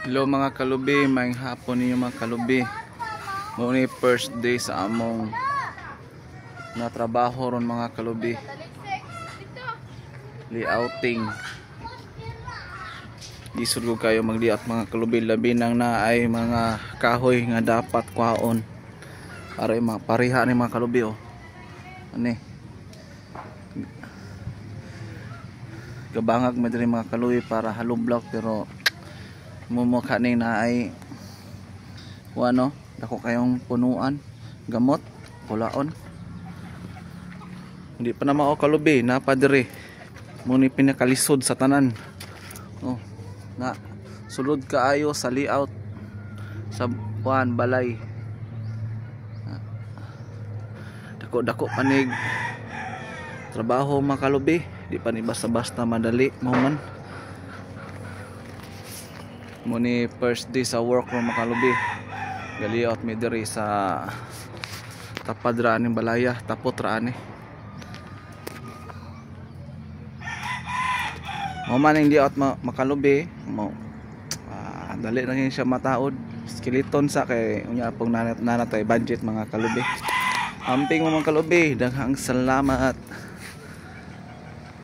Hello mga kalubi, may hapon ninyo mga kalubi. Muna first day sa among na trabaho ron mga kalubi. Layouting. Isud ko kayo mag-layout mga kalubi, labi nang na ay mga kahoy nga dapat kwaon para pariha ni mga kalubi oh. Ani. Gabangag madiri mga kalubi para hollow block pero mumukha ni na ay wano dako kayong punuan gamot pulaon. Hindi pa na mao kalubi napadiri muni pinakalisod sa tanan oh na sulod kaayo sa layout sa buwan balay dako panig trabaho mga kalubi, di pa ni basta-basta madali mo man. Muni first day sa work ro mga kalubi, gali-out mi diri sa tapad ra ning balaya, tapot ra ani. Mo man ning di-out makalubi, mo dali na siya mataod. Skeleton sa kay unya pong nanatay budget mga kalubi. Amping mo mga kalubi, daghang salamat.